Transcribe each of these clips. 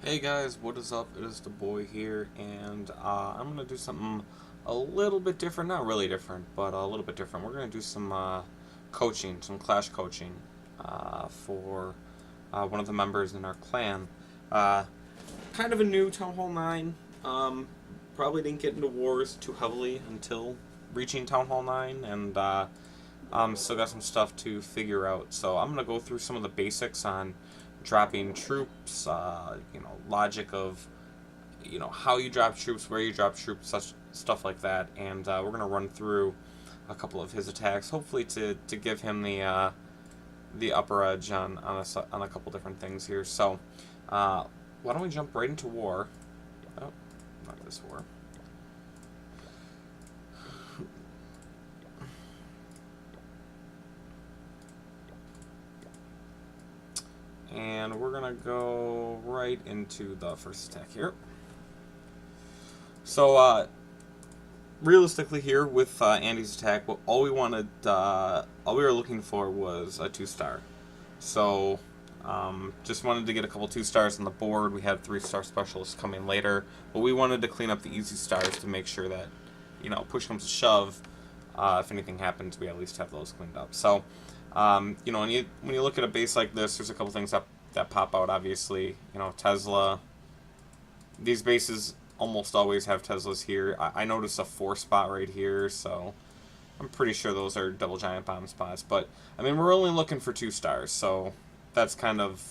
Hey guys, what is up? It is dehBoy here, and I'm gonna do something a little bit different. Not really different, but a little bit different. We're gonna do some coaching, some Clash coaching for one of the members in our clan. Uh, Kind of a new Town Hall 9. Probably didn't get into wars too heavily until reaching Town Hall 9, and still got some stuff to figure out. So I'm gonna go through some of the basics on dropping troops, logic of, how you drop troops, where you drop troops, such stuff like that. And we're gonna run through a couple of his attacks, hopefully to give him the upper edge on a couple different things here. So why don't we jump right into war? Oh, not this war. And we're gonna go right into the first attack here. So, realistically here with Andy's attack, all we were looking for was a 2-star. So, just wanted to get a couple 2-stars on the board. We had 3-star specialists coming later, but we wanted to clean up the easy stars to make sure that, push comes to shove, if anything happens, we at least have those cleaned up. So, when you look at a base like this, there's a couple things that pop out. Obviously, Tesla. These bases almost always have Teslas here. I noticed a 4 spot right here, so I'm pretty sure those are double giant bomb spots. But I mean, we're only looking for 2 stars, so that's kind of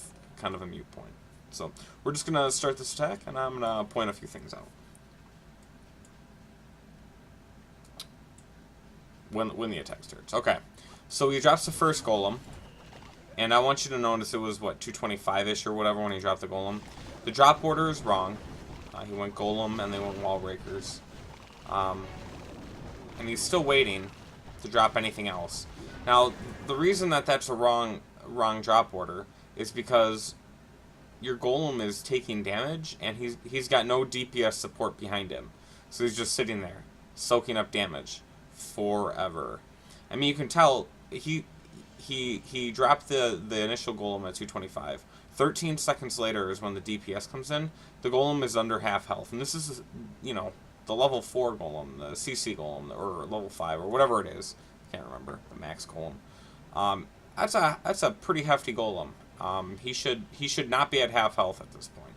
a moot point. So we're just gonna start this attack, and I'm gonna point a few things out. When the attack starts. Okay. So he drops the first golem, and I want you to notice it was, 225-ish or whatever when he dropped the golem. The drop order is wrong. He went golem, and they went wall breakers. And he's still waiting to drop anything else. Now, the reason that that's a wrong drop order is because your golem is taking damage, and he's got no DPS support behind him. So he's just sitting there, soaking up damage forever. I mean, you can tell he dropped the initial golem at 225. 13 seconds later is when the DPS comes in. The golem is under half health, and this is, the level 4 golem, the CC golem, or level 5, or whatever it is. I can't remember, the max golem. That's a pretty hefty golem. He should not be at half health at this point.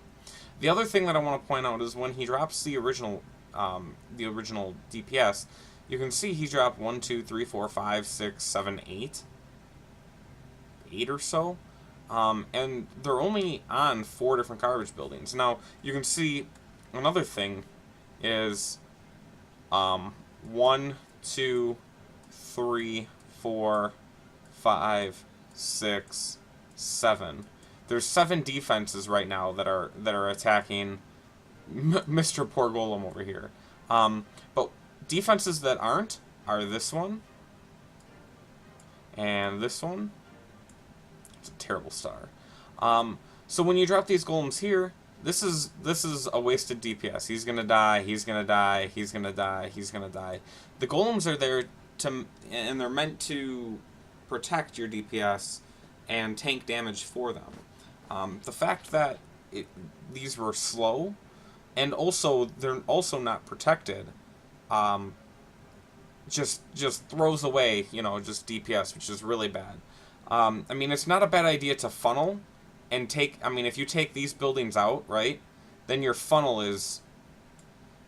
The other thing that I want to point out is when he drops the original DPS. You can see he dropped 1, 2, 3, 4, 5, 6, 7, 8. 8 or so. And they're only on 4 different garbage buildings. Now, you can see another thing is 1, 2, 3, 4, 5, 6, 7. There's 7 defenses right now that are attacking Mr. Poor Golem over here. But defenses that aren't are this one and this one. It's a terrible star. So when you drop these golems here, this is a wasted DPS. He's gonna die. He's gonna die. He's gonna die. He's gonna die. The golems are there and they're meant to protect your DPS and tank damage for them. The fact that these were slow, and also they're also not protected, just throws away, just DPS, which is really bad. I mean, it's not a bad idea to funnel and take. I mean, if you take these buildings out, right, then your funnel is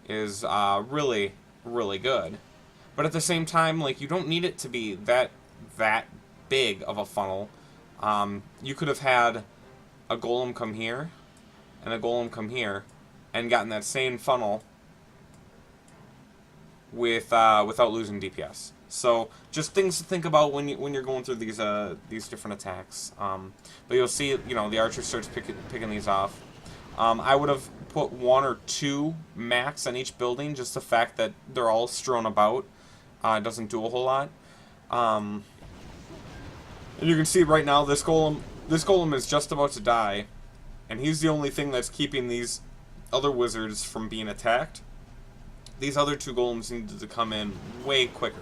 really, really good. But at the same time, like, you don't need it to be that big of a funnel. You could have had a golem come here and a golem come here and gotten that same funnel without losing DPS. So just things to think about when you're going through these different attacks. But you'll see, the archer starts picking these off. I would have put 1 or 2 max on each building, just the fact that they're all strewn about. It doesn't do a whole lot. And you can see right now this golem is just about to die, and he's the only thing that's keeping these other wizards from being attacked. These other 2 golems needed to come in way quicker.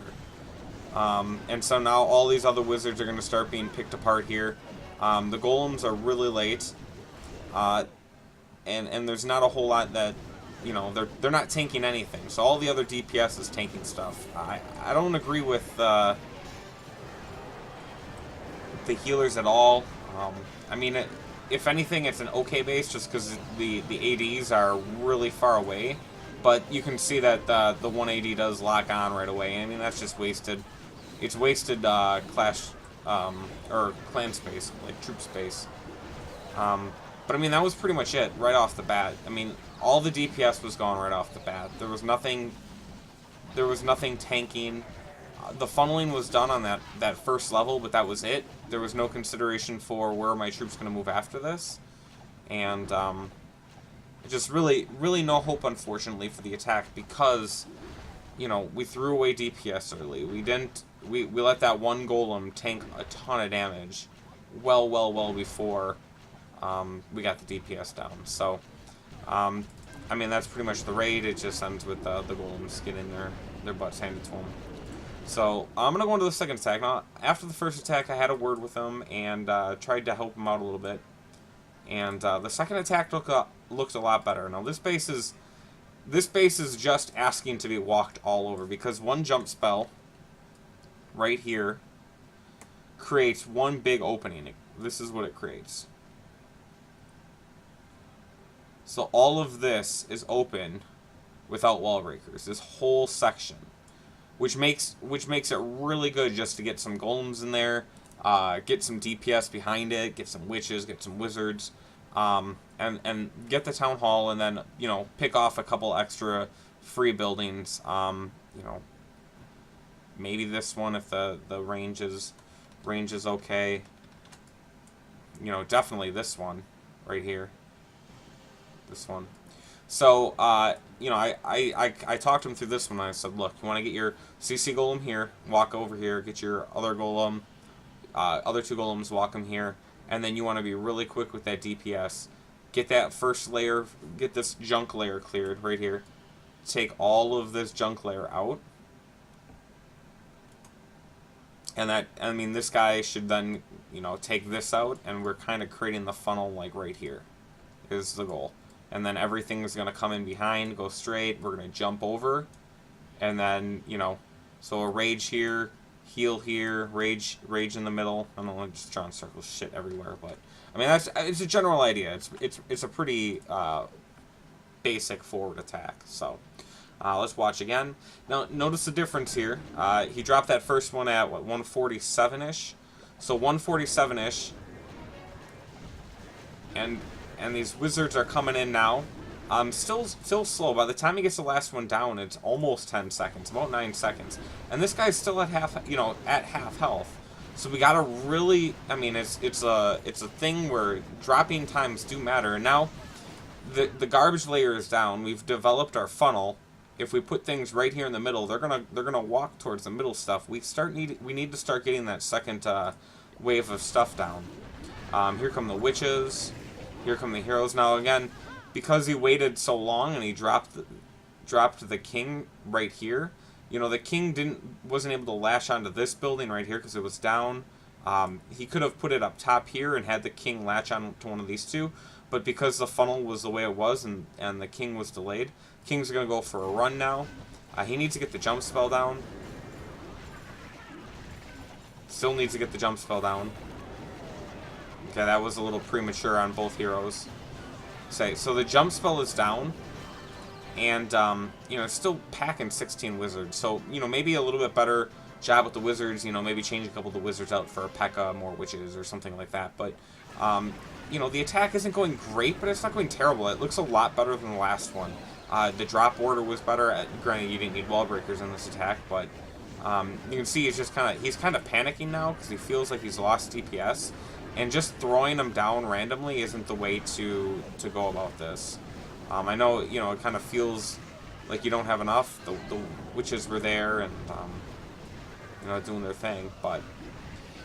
And so now all these other wizards are going to start being picked apart here. The golems are really late. and there's not a whole lot that, you know, they're not tanking anything. So all the other DPS is tanking stuff. I don't agree with the healers at all. I mean, if anything, it's an okay base just because the ADs are really far away. But you can see that the 180 does lock on right away. I mean, that's just wasted. It's wasted clash or clan space, like troop space. But I mean, that was pretty much it right off the bat. I mean, all the DPS was gone right off the bat. There was nothing. There was nothing tanking. The funneling was done on that first level, but that was it. There was no consideration for where my troops going to move after this, and just really no hope, unfortunately, for the attack because, you know, we threw away DPS early. We didn't. We let that one golem tank a ton of damage, well before we got the DPS down. So, I mean, that's pretty much the raid. It just ends with the golems getting their butts handed to them. So, I'm going to go into the second attack. Now, after the first attack, I had a word with him and tried to help him out a little bit. And the second attack looked a lot better. Now, this base is just asking to be walked all over because one jump spell right here creates one big opening. This is what it creates. So all of this is open without wall breakers. This whole section. Which makes it really good just to get some golems in there, get some DPS behind it, get some witches, get some wizards, and get the town hall, and then, you know, pick off a couple extra free buildings. You know, maybe this one if the range is okay. You know, definitely this one right here. This one. So, you know, I talked him through this one. I said, look, you want to get your CC golem here, walk over here, get your other golem, other two golems, walk them here, and then you want to be really quick with that DPS. Get that first layer, get this junk layer cleared right here. Take all of this junk layer out. And that, I mean, this guy should then, you know, take this out, and we're kind of creating the funnel, like, right here is the goal. And then everything's going to come in behind, go straight, we're going to jump over, and then, you know, so a rage here, heal here, rage in the middle. I don't know, I'm just drawing circles shit everywhere, but, I mean, it's a general idea. It's a pretty basic forward attack, so... let's watch again. Now, notice the difference here. He dropped that first one at, what, 147-ish? So 147-ish. And these wizards are coming in now. Still slow. By the time he gets the last one down, it's almost 10 seconds, about 9 seconds. And this guy's still at half, you know, at half health. So we gotta really, I mean, it's a thing where dropping times do matter. And now, the garbage layer is down. We've developed our funnel. If we put things right here in the middle, they're gonna walk towards the middle stuff. We need to start getting that second wave of stuff down. Here come the witches. Here come the heroes. Now again, because he waited so long and he dropped the king right here. You know, the king wasn't able to lash onto this building right here because it was down. He could have put it up top here and had the king latch on to one of these two, but because the funnel was the way it was and the king was delayed, King's going to go for a run now. He needs to get the jump spell down. Still needs to get the jump spell down. Okay, that was a little premature on both heroes. So the jump spell is down. And, you know, it's still packing 16 wizards. So, you know, maybe a little bit better job with the wizards. You know, maybe change a couple of the wizards out for a P.E.K.K.A, more witches or something like that. But, you know, the attack isn't going great, but it's not going terrible. It looks a lot better than the last one. The drop order was better. Granted, you didn't need wall breakers in this attack, but you can see he's kind of panicking now because he feels like he's lost DPS, and just throwing them down randomly isn't the way to go about this. I know, you know, it kind of feels like you don't have enough. The witches were there and you know, doing their thing, but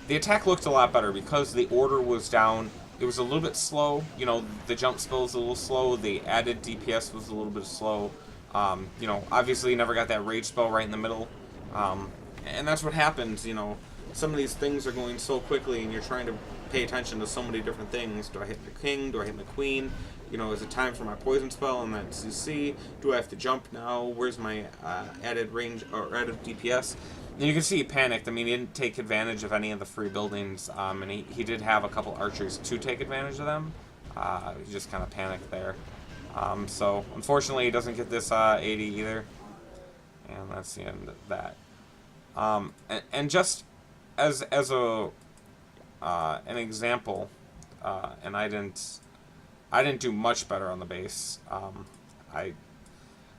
the attack looked a lot better because the order was down. It was a little bit slow, you know, the jump spell was a little slow, the added DPS was a little bit slow. You know, obviously you never got that rage spell right in the middle. And that's what happens, you know, some of these things are going so quickly and you're trying to pay attention to so many different things. Do I hit my king? Do I hit my queen? You know, is it time for my poison spell and then CC? Do I have to jump now? Where's my added range or added DPS? And you can see he panicked. I mean, he didn't take advantage of any of the free buildings, and he did have a couple archers to take advantage of them. He just kind of panicked there. So, unfortunately, he doesn't get this 80 either. And that's the end of that. And just as a an example, and I didn't do much better on the base.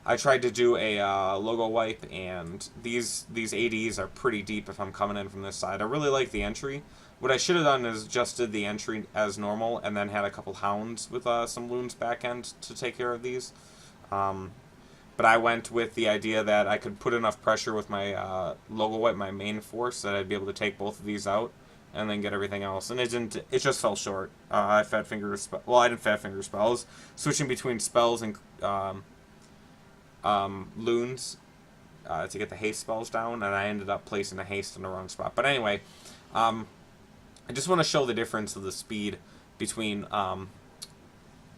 I tried to do a logo wipe, and these ADs are pretty deep if I'm coming in from this side. I really like the entry. What I should have done is just did the entry as normal, and then had a couple hounds with some loons back end to take care of these. But I went with the idea that I could put enough pressure with my logo wipe, my main force, that I'd be able to take both of these out and then get everything else. And it didn't. It just fell short. I fat finger. Well, I didn't fat finger spells. Switching between spells and loons to get the haste spells down, and I ended up placing a haste in the wrong spot. But anyway, I just want to show the difference of the speed between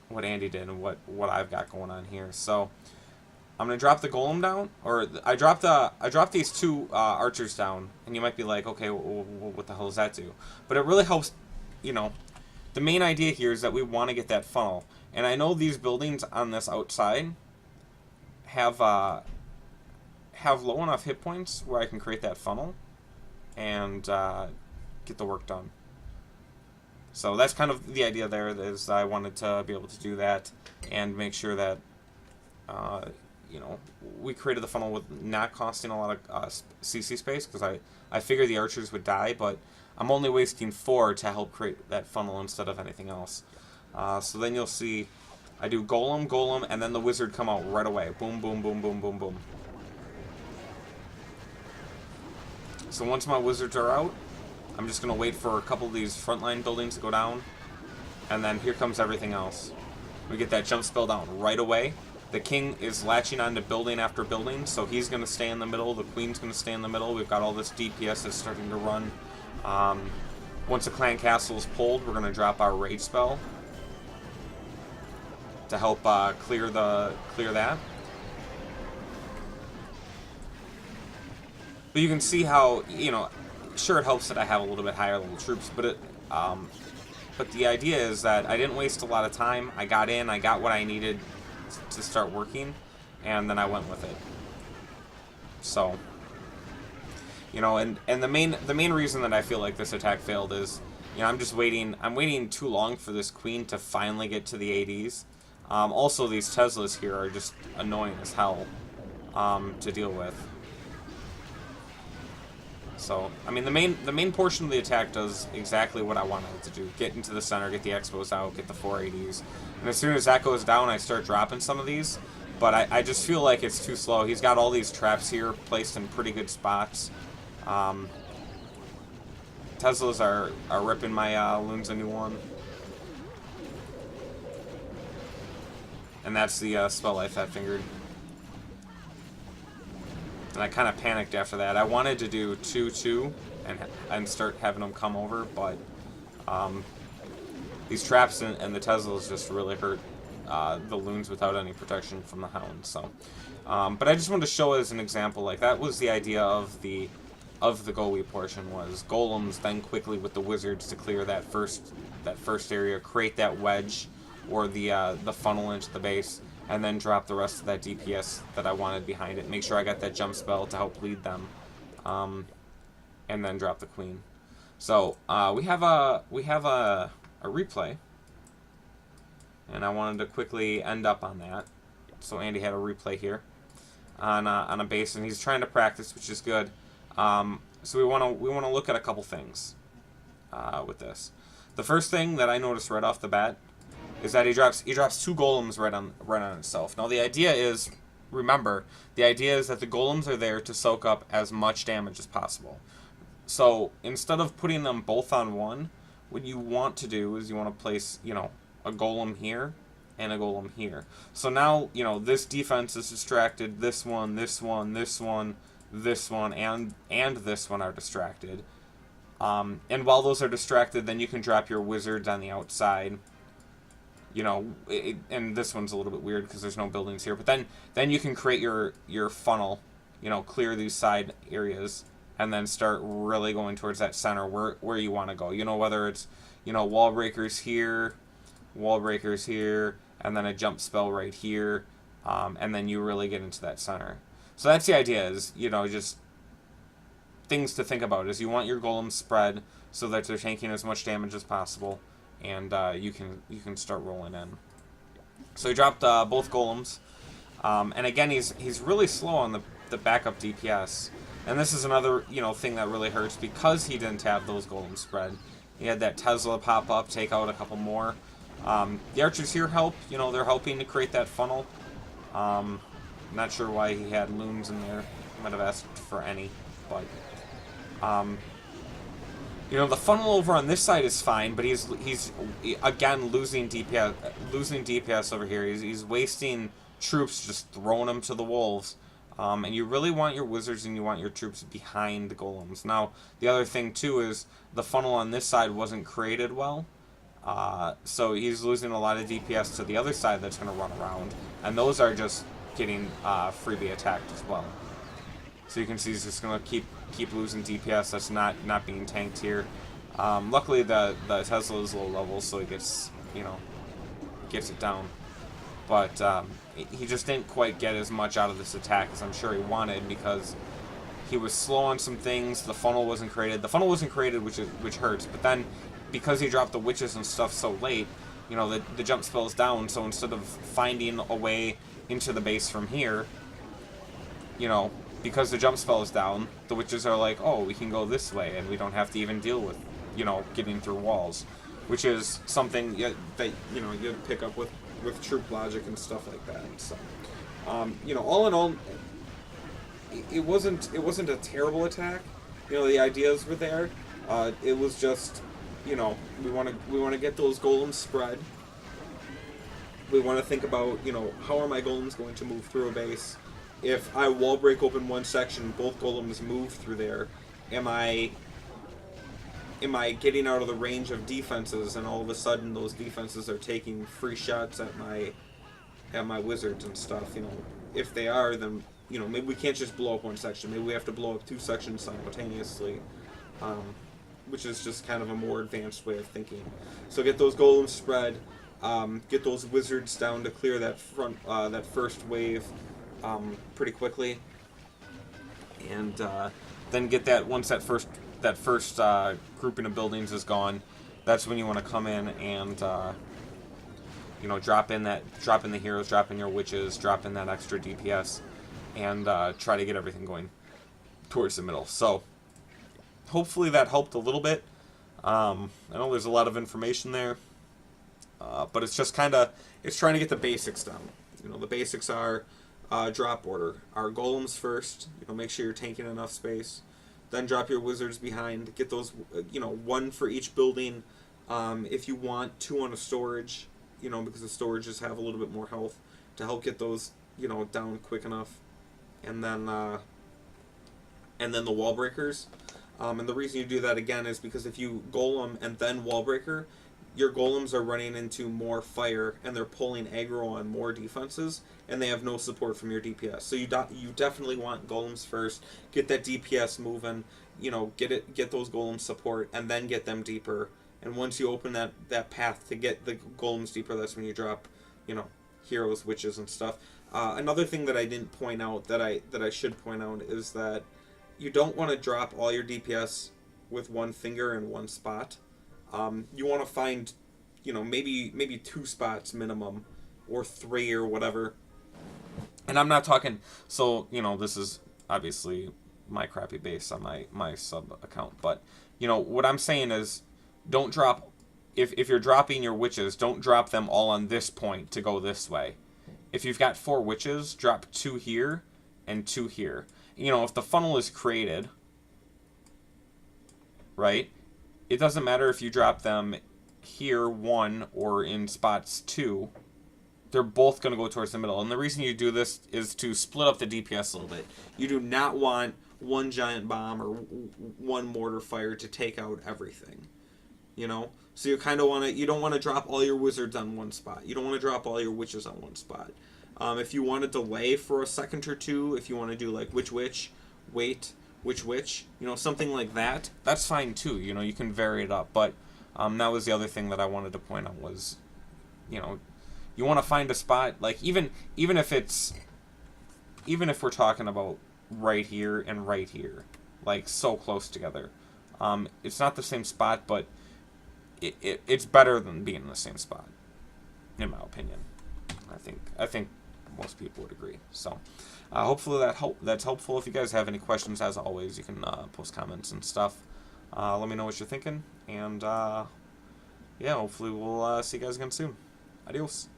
what Andy did and what I've got going on here. So I'm gonna drop the golem down, or I dropped these two archers down, and you might be like, okay, what the hell does that do? But it really helps. You know, the main idea here is that we want to get that funnel, and I know these buildings on this outside have low enough hit points where I can create that funnel and get the work done. So that's kind of the idea there, is I wanted to be able to do that and make sure that you know, we created the funnel with not costing a lot of CC space, because I figured the archers would die, but I'm only wasting 4 to help create that funnel instead of anything else. So then you'll see I do golem, and then the wizard come out right away. Boom, boom, boom, boom, boom, boom. So once my wizards are out, I'm just going to wait for a couple of these frontline buildings to go down, and then here comes everything else. We get that jump spell down right away. The king is latching onto building after building, so he's going to stay in the middle. The queen's going to stay in the middle. We've got all this DPS that's starting to run. Once the clan castle is pulled, we're going to drop our rage spell to help clear that. But you can see how, you know, sure, it helps that I have a little bit higher level troops, but but the idea is that I didn't waste a lot of time. I got in, I got what I needed to start working, and then I went with it. So, you know, and the main reason that I feel like this attack failed is, you know, I'm waiting too long for this queen to finally get to the ADs. Also, these Teslas here are just annoying as hell to deal with. So, I mean, the main portion of the attack does exactly what I wanted it to do. Get into the center, get the expos out, get the 480s. And as soon as that goes down, I start dropping some of these. But I just feel like it's too slow. He's got all these traps here placed in pretty good spots. Teslas are ripping my loons a new one. And that's the spell I fat fingered. And I kind of panicked after that. I wanted to do 2-2 and start having them come over, but these traps and the Teslas just really hurt the loons without any protection from the hounds. So, but I just wanted to show as an example, like that was the idea of the GoWe portion, was golems, then quickly with the wizards to clear that first area, create that wedge or the funnel into the base, and then drop the rest of that DPS that I wanted behind it. Make sure I got that jump spell to help lead them, and then drop the queen. So we have a replay, and I wanted to quickly end up on that. So Andy had a replay here on a base, and he's trying to practice, which is good. So we want to look at a couple things with this. The first thing that I noticed right off the bat is that he drops 2 golems right on itself. Now the idea is, remember, the idea is that the golems are there to soak up as much damage as possible. So instead of putting them both on one, what you want to do is you want to place, you know, a golem here and a golem here. So now, you know, this defense is distracted. This one, and this one are distracted. And while those are distracted, then you can drop your wizards on the outside. You know, and this one's a little bit weird because there's no buildings here. But then you can create your funnel. You know, clear these side areas, and then start really going towards that center where you want to go. You know, whether it's, you know, wall breakers here, and then a jump spell right here, and then you really get into that center. So that's the idea. Is, you know, just things to think about is you want your golems spread so that they're taking as much damage as possible, and you can start rolling in. So he dropped both golems, and again he's really slow on the backup DPS, and this is another, you know, thing that really hurts because he didn't have those golems spread. He had that Tesla pop up, take out a couple more. The archers here help. You know, they're helping to create that funnel. Not sure why he had loons in there. Might have asked for any, but you know, the funnel over on this side is fine, but he's again losing DPS over here. He's wasting troops, just throwing them to the wolves. And you really want your wizards and you want your troops behind the golems. Now, the other thing too is the funnel on this side wasn't created well. So he's losing a lot of DPS to the other side that's going to run around. And those are just getting freebie attacked as well. So you can see he's just going to keep losing DPS. That's not being tanked here. Luckily the Tesla is low level, so he gets it down. But he just didn't quite get as much out of this attack as I'm sure he wanted because he was slow on some things. The funnel wasn't created. The funnel wasn't created, which hurts. But then because he dropped the witches and stuff so late, you know, the jump spell's down. So instead of finding a way into the base from here, you know, because the jump spell is down, the witches are like, oh, we can go this way, and we don't have to even deal with, you know, getting through walls, which is something that, you know, you pick up with troop logic and stuff like that. So, you know, all in all, it wasn't a terrible attack. You know, the ideas were there. It was just, you know, we want to get those golems spread. We want to think about, you know, how are my golems going to move through a base? If I wall break open one section, both golems move through there. Am I getting out of the range of defenses, and all of a sudden those defenses are taking free shots at my wizards and stuff? You know, if they are, then, you know, maybe we can't just blow up one section. Maybe we have to blow up two sections simultaneously, which is just kind of a more advanced way of thinking. So get those golems spread, get those wizards down to clear that first wave pretty quickly, and then get that once that first grouping of buildings is gone. That's when you want to come in and you know, drop in the heroes, drop in your witches, drop in that extra DPS, and try to get everything going towards the middle. So hopefully that helped a little bit. I know there's a lot of information there, but it's just it's trying to get the basics down. You know, the basics are drop order. Our golems first. You know, make sure you're tanking enough space. Then drop your wizards behind. Get those, you know, one for each building. If you want, two on a storage, you know, because the storages have a little bit more health to help get those, you know, down quick enough. And then the wall breakers. And the reason you do that again is because if you golem and then wall breaker, your golems are running into more fire and they're pulling aggro on more defenses, and they have no support from your DPS. So you definitely want golems first. Get that DPS moving. You know, get those golems support, and then get them deeper. And once you open that path to get the golems deeper, that's when you drop, you know, heroes, witches, and stuff. Another thing that I didn't point out that I should point out is that you don't want to drop all your DPS with one finger in one spot. You want to find, you know, maybe 2 spots minimum, or 3 or whatever. And I'm not talking, so, you know, this is obviously my crappy base on my sub account, but, you know, what I'm saying is, don't drop, if you're dropping your witches, don't drop them all on this point to go this way. If you've got 4 witches, drop 2 here and 2 here. You know, if the funnel is created, right, it doesn't matter if you drop them here 1 or in spots 2. They're both going to go towards the middle. And the reason you do this is to split up the DPS a little bit. You do not want one giant bomb or one mortar fire to take out everything. You know, so you kind of want to, you don't want to drop all your wizards on one spot. You don't want to drop all your witches on one spot. If you want to delay for a second or two, if you want to do like witch, wait, witch, you know, something like that, that's fine too. You know, you can vary it up. But that was the other thing that I wanted to point out was, you know, you want to find a spot, like even if it's, even if we're talking about right here and right here, like so close together, it's not the same spot, but it's better than being in the same spot, in my opinion. I think most people would agree. So hopefully that's helpful. If you guys have any questions, as always, you can post comments and stuff. Let me know what you're thinking, and yeah, hopefully we'll see you guys again soon. Adios.